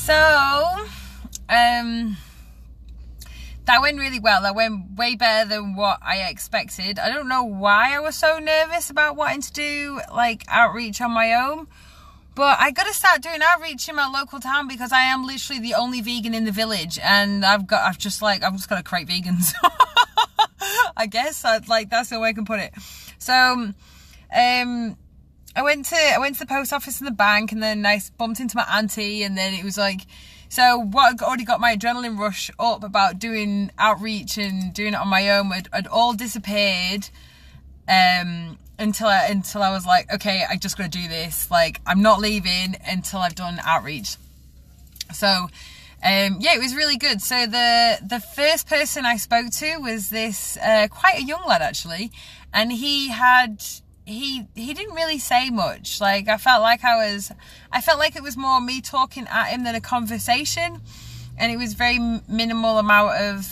So, that went really well. That went way better than what I expected. I don't know why I was so nervous about wanting to do like outreach on my own, but I gotta start doing outreach in my local town because I am literally the only vegan in the village, and I've just gotta create vegans. I guess that's the way I can put it. So, I went to the post office and the bank, and then I bumped into my auntie, and then it was like, so what already got my adrenaline rush up about doing outreach and doing it on my own had all disappeared until I was like, okay, I just got to do this. Like, I'm not leaving until I've done outreach. So, yeah, it was really good. So the first person I spoke to was this quite a young lad actually, and he didn't really say much. Like, I felt like it was more me talking at him than a conversation, and it was very minimal amount of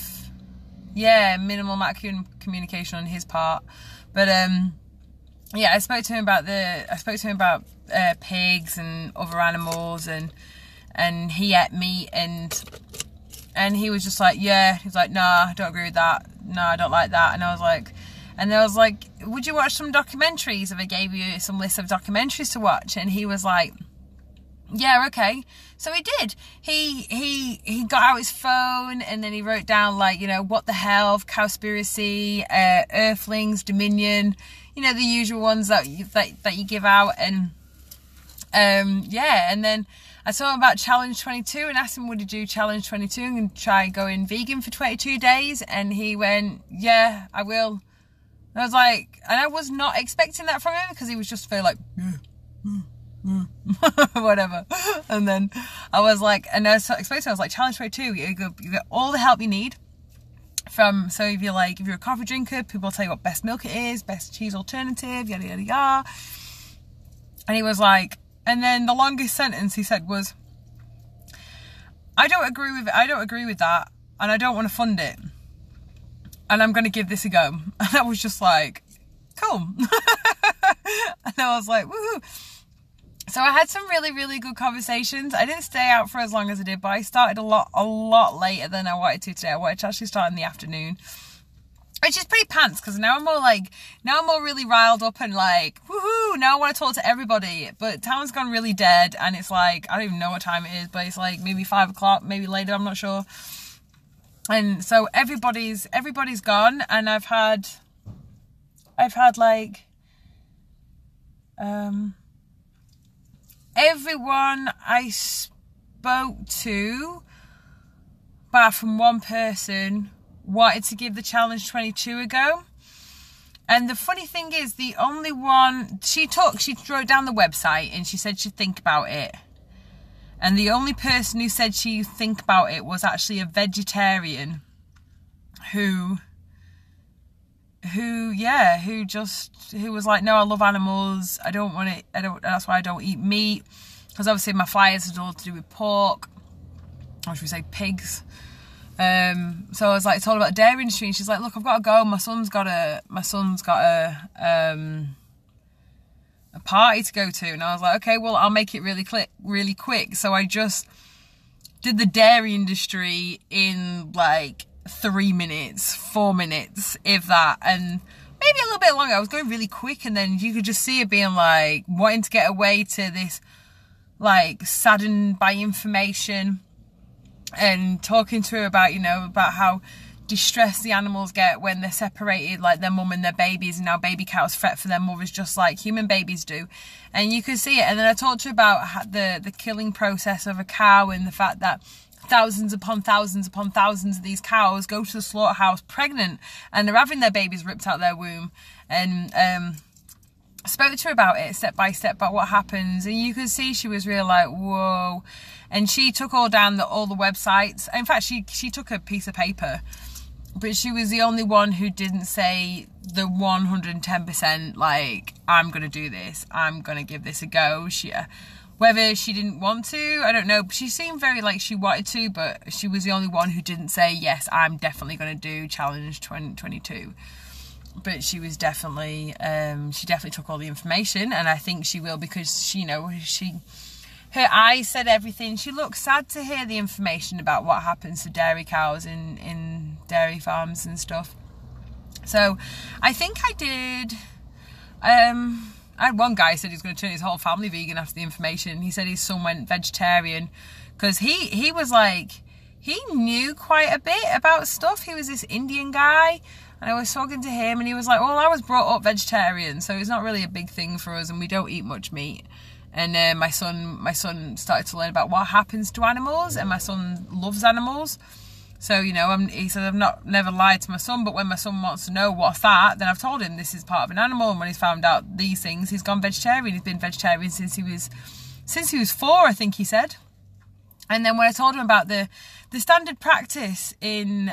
communication on his part. But yeah, I spoke to him about pigs and other animals, and he ate meat, and he was just like, yeah, he's like, nah, I don't agree with that, nah, I don't like that. And I was like, would you watch some documentaries if I gave you some list of documentaries to watch? And he was like, yeah, okay. So he did. He got out his phone, and then he wrote down, like, you know, What the Hell, Cowspiracy, Earthlings, Dominion, you know, the usual ones that you give out. And yeah, and then I saw him about Challenge 22 and asked him, would he do Challenge 22 and try going vegan for 22 days? And he went, yeah, I will. And I was like, and I was not expecting that from him, because he was just very like, whatever. And then I was like, and I explained to him, I was like, Challenge 22, you get all the help you need. So if you're a coffee drinker, people will tell you what best milk it is, best cheese alternative, yada, yada, yada. And he was like, and then the longest sentence he said was, I don't agree with that, and I don't want to fund it, and I'm going to give this a go. And I was just like, cool. And I was like, woohoo. So I had some really, really good conversations. I didn't stay out for as long as I did, but I started a lot later than I wanted to today. I wanted to actually start in the afternoon, which is pretty pants, because now I'm more really riled up and like, woohoo, now I want to talk to everybody. But town's gone really dead, and it's like, I don't even know what time it is, but it's like maybe 5 o'clock, maybe later, I'm not sure. And so everybody's gone, and I've had like, everyone I spoke to, apart from one person, wanted to give the Challenge 22 a go. And the funny thing is, the only one she wrote down the website, and she said she'd think about it. And the only person who said she'd think about it was actually a vegetarian who was like, no, I love animals, that's why I don't eat meat, because obviously my flyers is all to do with pork, or should we say pigs. So I was like, it's all about the dairy industry, and she's like, look, I've got to go, my son's got a party to go to. And I was like, okay, well, I'll make it really quick. So I just did the dairy industry in like 3 minutes, 4 minutes, if that, and maybe a little bit longer. I was going really quick, and then you could just see it being like wanting to get away to this, like, saddened by information, and talking to her about, you know, about how distressed the animals get when they're separated, like their mum and their babies, and now baby cows fret for their mothers just like human babies do. And you could see it. And then I talked to her about the killing process of a cow, and the fact that thousands upon thousands upon thousands of these cows go to the slaughterhouse pregnant, and they're having their babies ripped out their womb. And spoke to her about it step by step, about what happens, and you could see she was really like, whoa. And she took all the websites. In fact, she took a piece of paper, but she was the only one who didn't say the 110%, like, I'm gonna do this, I'm gonna give this a go. Whether she didn't want to, I don't know. She seemed very like she wanted to, but she was the only one who didn't say, yes, I'm definitely gonna do Challenge 2022. But she was definitely, she definitely took all the information, and I think she will, because she, you know, her eyes said everything. She looked sad to hear the information about what happens to dairy cows in dairy farms and stuff. So I think I did. I had one guy said he's going to turn his whole family vegan after the information. He said his son went vegetarian because he was like, he knew quite a bit about stuff. He was this Indian guy, and I was talking to him, and he was like, well, I was brought up vegetarian, so it's not really a big thing for us, and we don't eat much meat. And my son started to learn about what happens to animals, and my son loves animals. So, you know, he said, I've never lied to my son, but when my son wants to know what's that, then I've told him this is part of an animal. And when he's found out these things, he's gone vegetarian. He's been vegetarian since he was 4, I think he said. And then when I told him about the standard practice here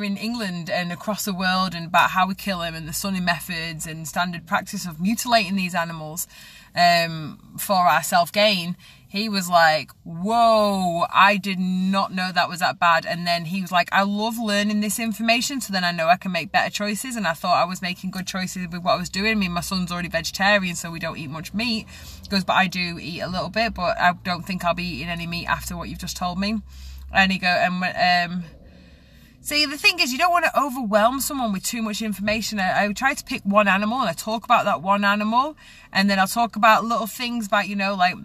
in England and across the world, and about how we kill them, and the sunning methods and standard practice of mutilating these animals for our self-gain, he was like, whoa, I did not know that was that bad. And then he was like, I love learning this information, so then I know I can make better choices. And I thought I was making good choices with what I was doing. I mean, my son's already vegetarian, so we don't eat much meat. He goes, but I do eat a little bit, but I don't think I'll be eating any meat after what you've just told me. And he see, the thing is, you don't want to overwhelm someone with too much information. I try to pick one animal, and I talk about that one animal, and then I'll talk about little things about, you know, like,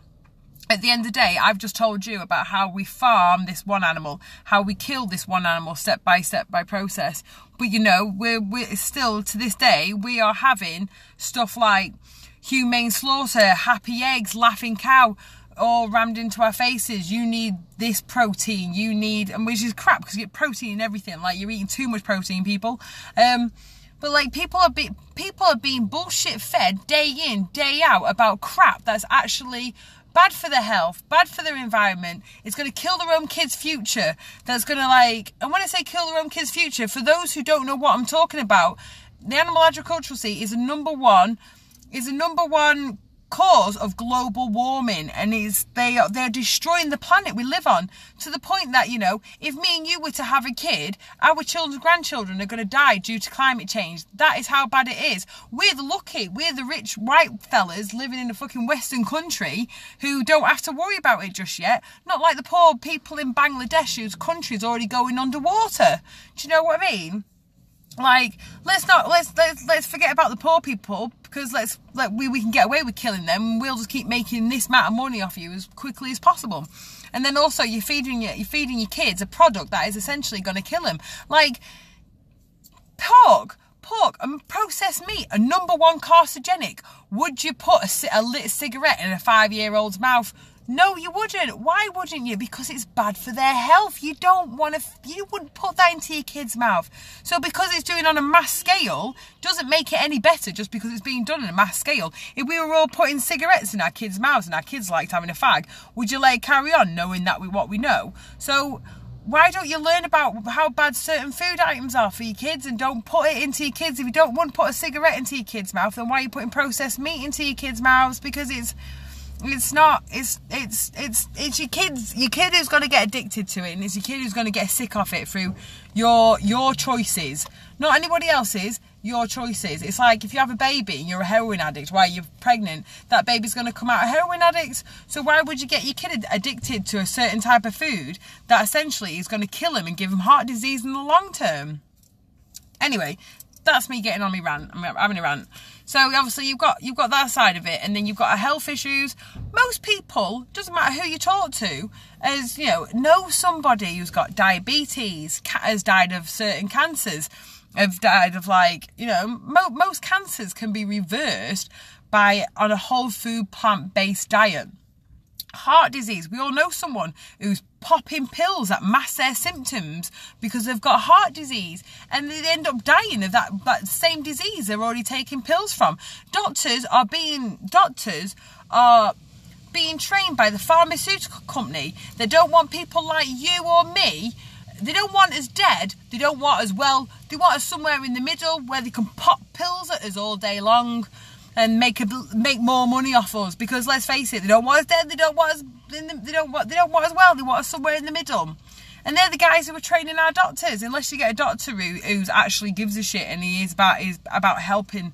at the end of the day, I've just told you about how we farm this one animal, how we kill this one animal step by process. But, you know, we're still, to this day, we are having stuff like humane slaughter, happy eggs, laughing cow, all rammed into our faces. You need this protein, you need, and which is crap, because you get protein in everything. Like, you're eating too much protein, people. But like, people are being bullshit fed day in, day out about crap that's actually bad for their health, bad for their environment. It's going to kill their own kids' future. That's going to, like, and when I say kill their own kids' future, for those who don't know what I'm talking about, the animal agricultural is a number one cause of global warming, and they're destroying the planet we live on, to the point that, you know, if me and you were to have a kid, our children's grandchildren are going to die due to climate change. That is how bad it is. We're the rich white fellas living in a fucking Western country who don't have to worry about it just yet. Not like the poor people in Bangladesh whose country's already going underwater. Do you know what I mean? Like, let's forget about the poor people, because we can get away with killing them, and we'll just keep making this amount of money off you as quickly as possible. And then also you're feeding your kids a product that is essentially going to kill them. Like pork and processed meat, a number one carcinogenic. Would you put a lit cigarette in a 5-year-old's mouth? No, you wouldn't. Why wouldn't you? Because it's bad for their health. You wouldn't put that into your kid's mouth. So because it's doing on a mass scale, doesn't make it any better just because it's being done on a mass scale. If we were all putting cigarettes in our kids' mouths and our kids liked having a fag, would you let it carry on knowing that what we know? So why don't you learn about how bad certain food items are for your kids, and don't put it into your kids? If you don't want to put a cigarette into your kid's mouth, then why are you putting processed meat into your kids' mouths? Because it's your kid who's going to get addicted to it, and it's your kid who's going to get sick of it through your choices, not anybody else's. Your choices. It's like if you have a baby and you're a heroin addict while you're pregnant, that baby's going to come out a heroin addict. So why would you get your kid addicted to a certain type of food that essentially is going to kill him and give him heart disease in the long term? Anyway, that's me getting on my rant. I'm having a rant. So obviously you've got that side of it, and then you've got health issues. Most people, doesn't matter who you talk to, as you know somebody who's got diabetes, has died of certain cancers, have died of, like, most cancers can be reversed on a whole food plant-based diet. Heart disease, we all know someone who's popping pills that mask their symptoms because they've got heart disease, and they end up dying of that same disease they're already taking pills from. Doctors are being trained by the pharmaceutical company. They don't want people like you or me. They don't want us dead. They don't want us well. They want us somewhere in the middle where they can pop pills at us all day long and make more money off us. Because let's face it, they don't want us dead. They don't want us. They don't want us well. They want us somewhere in the middle. And they're the guys who are training our doctors. Unless you get a doctor who's actually gives a shit and he is about helping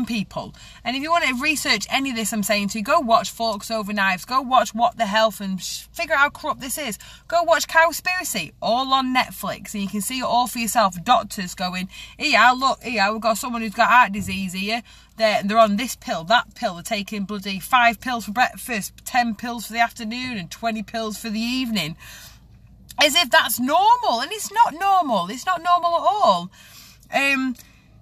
people. And if you want to research any of this I'm saying to you, go watch Forks Over Knives. Go watch What the Health and figure out how corrupt this is. Go watch Cowspiracy, all on Netflix, and you can see it all for yourself. Doctors going, here, look, here, we've got someone who's got heart disease here. They're on this pill, that pill. They're taking bloody 5 pills for breakfast, 10 pills for the afternoon, and 20 pills for the evening. As if that's normal, and it's not normal. It's not normal at all.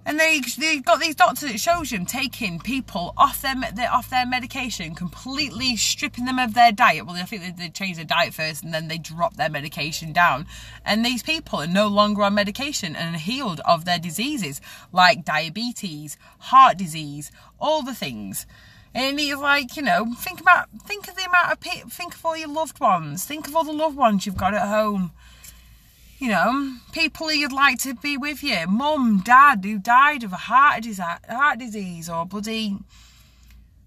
And they've got these doctors that shows them taking people off their medication, completely stripping them of their diet. Well, I think they change their diet first and then they drop their medication down. And these people are no longer on medication and are healed of their diseases like diabetes, heart disease, all the things. And he's like, you know, think of the amount of people, think of all your loved ones, think of all the loved ones you've got at home. You know, people who you'd like to be with you. Mum, dad who died of a heart disease or bloody,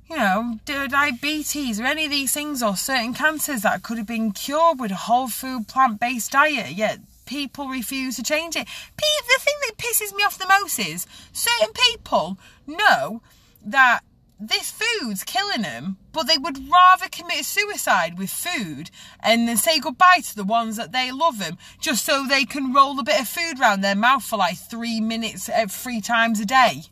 you know, diabetes or any of these things, or certain cancers that could have been cured with a whole food plant-based diet, yet people refuse to change it. The thing that pisses me off the most is certain people know that this food's killing them, but they would rather commit suicide with food and then say goodbye to the ones that they love them, just so they can roll a bit of food round their mouth for like 3 minutes 3 times a day.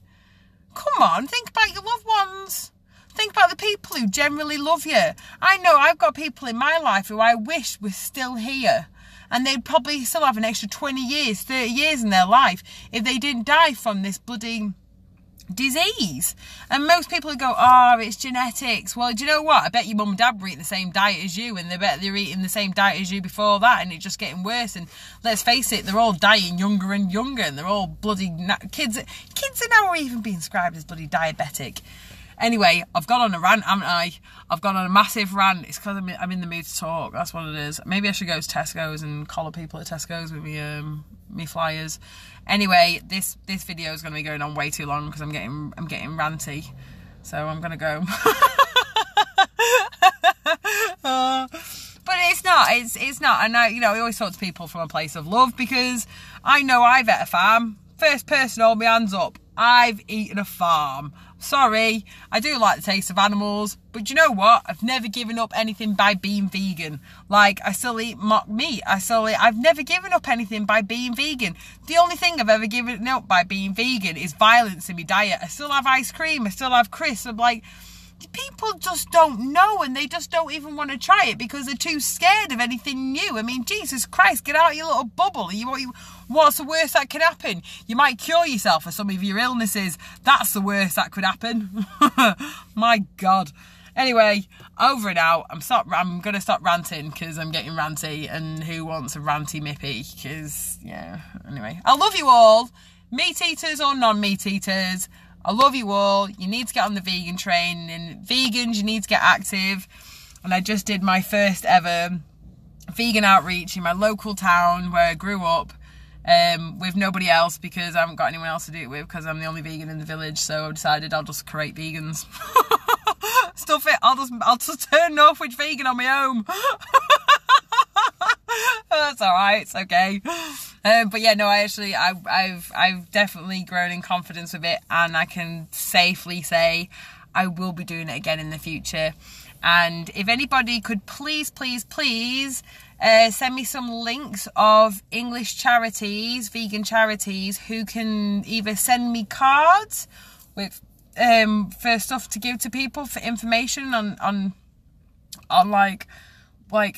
Come on, think about your loved ones. Think about the people who generally love you. I know I've got people in my life who I wish were still here, and they'd probably still have an extra 20 years, 30 years in their life if they didn't die from this bloody disease. And most people go, oh, it's genetics. Well, do you know what? I bet your mum and dad were eating the same diet as you, and they bet they're eating the same diet as you before that, and it's just getting worse. And let's face it, they're all dying younger and younger, and they're all bloody kids are now even being described as bloody diabetic. Anyway, I've gone on a rant, haven't I? I've gone on a massive rant. It's because I'm in the mood to talk. That's what it is. Maybe I should go to Tesco's and collar people at Tesco's with me flyers. Anyway, this video is going to be going on way too long because I'm getting ranty. So I'm going to go. But it's not. And I always talk to people from a place of love, because I know I've ate a farm. First person, hold my hands up. I've eaten a farm. Sorry, I do like the taste of animals, but you know what? I've never given up anything by being vegan. Like, I still eat mock meat. I've never given up anything by being vegan. The only thing I've ever given up by being vegan is violence in my diet. I still have ice cream. I still have crisps. I'm like, people just don't know, and they just don't even want to try it because they're too scared of anything new. I mean, Jesus Christ, get out of your little bubble. What's the worst that can happen? You might cure yourself of some of your illnesses. That's the worst that could happen. My God. Anyway, over and out. I'm going to stop ranting because I'm getting ranty, and who wants a ranty mippy? Because, yeah, anyway. I love you all. Meat eaters or non-meat eaters. I love you all. You need to get on the vegan train, and vegans, you need to get active. And I just did my first ever vegan outreach in my local town where I grew up, with nobody else, because I haven't got anyone else to do it with, because I'm the only vegan in the village. So I decided I'll just create vegans. Stuff it. I'll just turn Northwich vegan on my own. That's all right. It's okay. But yeah, no, I've definitely grown in confidence with it, and I can safely say I will be doing it again in the future. And if anybody could please send me some links of English charities, vegan charities, who can either send me cards with for stuff to give to people, for information on like,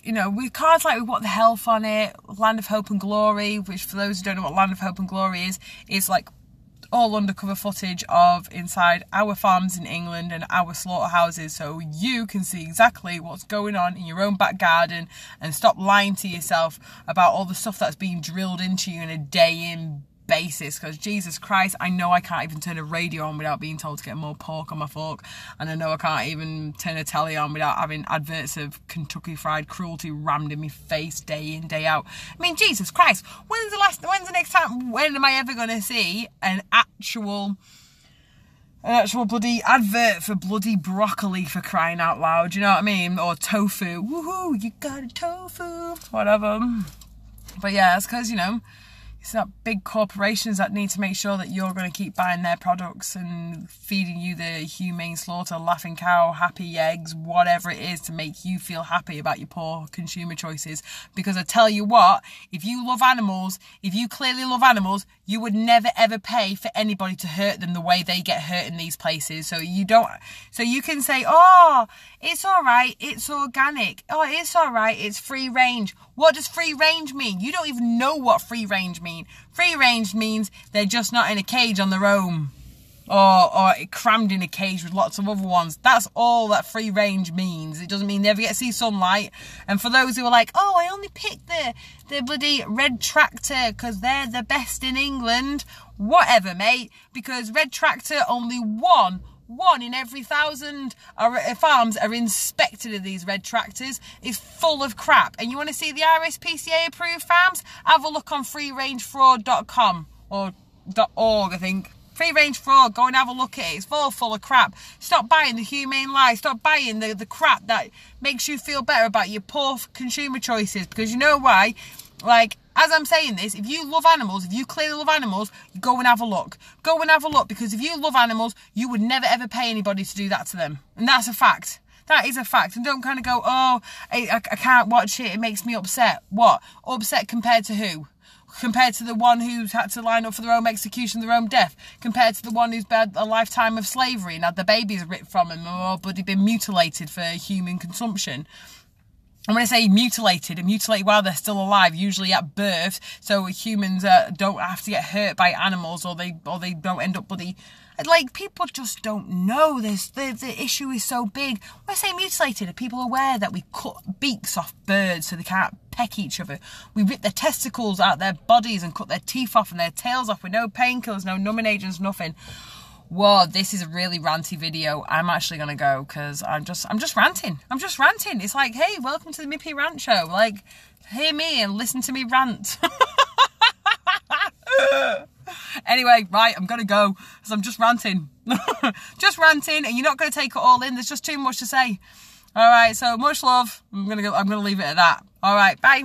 you know, with cards like with What the Health on it, Land of Hope and Glory, which for those who don't know what Land of Hope and Glory is like all undercover footage of inside our farms in England and our slaughterhouses, so you can see exactly what's going on in your own back garden and stop lying to yourself about all the stuff that's being drilled into you in a day-in basis. Because Jesus Christ, I know I can't even turn a radio on without being told to get more pork on my fork, and I know I can't even turn a telly on without having adverts of Kentucky Fried Cruelty rammed in my face day in, day out. I mean, Jesus Christ, when's the next time, when am I ever going to see an actual an actual bloody advert for bloody broccoli, for crying out loud, you know what I mean? Or tofu, woohoo, you got a tofu, whatever. But yeah, it's because, you know, it's not big corporations that need to make sure that you're going to keep buying their products and feeding you the humane slaughter, laughing cow, happy eggs, whatever it is to make you feel happy about your poor consumer choices. Because I tell you what, if you love animals, if you clearly love animals, you would never ever pay for anybody to hurt them the way they get hurt in these places. So you can say, oh, it's all right, it's organic. Oh, it's all right, it's free range. What does free range mean? You don't even know what free range means. Free range means they're just not in a cage on their own, or crammed in a cage with lots of other ones. That's all that free range means. It doesn't mean they ever get to see sunlight. And for those who are like, oh, I only picked the bloody red tractor because they're the best in England, whatever, mate, because red tractor, only one in every 1,000 farms are inspected of these red tractors, is full of crap. And you want to see the RSPCA approved farms? Have a look on freerangefraud.com or .org, I think. Free range fraud, go and have a look at it. It's full of crap. Stop buying the humane lie. Stop buying the crap that makes you feel better about your poor consumer choices. Because you know why? Like, as I'm saying this, if you love animals, if you clearly love animals, go and have a look. Go and have a look, because if you love animals, you would never ever pay anybody to do that to them. And that's a fact. That is a fact. And don't kind of go, oh, I can't watch it, it makes me upset. What? Upset compared to who? Compared to the one who's had to line up for their own execution, their own death. Compared to the one who's had a lifetime of slavery and had their babies ripped from him, or bloody been mutilated for human consumption. And when I say mutilated, and mutilate while they're still alive, usually at birth, so humans don't have to get hurt by animals, or they don't end up bloody... Like, people just don't know this. The issue is so big. When I say mutilated, are people aware that we cut beaks off birds so they can't peck each other? We rip their testicles out of their bodies and cut their teeth off and their tails off with no painkillers, no numbing agents, nothing. Whoa, this is a really ranty video. I'm actually going to go because I'm just ranting. I'm just ranting. It's like, hey, welcome to the Mippy Rant Show. Like, hear me and listen to me rant. Anyway, right, I'm going to go because I'm just ranting. Just ranting, and you're not going to take it all in. There's just too much to say. All right, so much love. I'm going to leave it at that. All right, bye.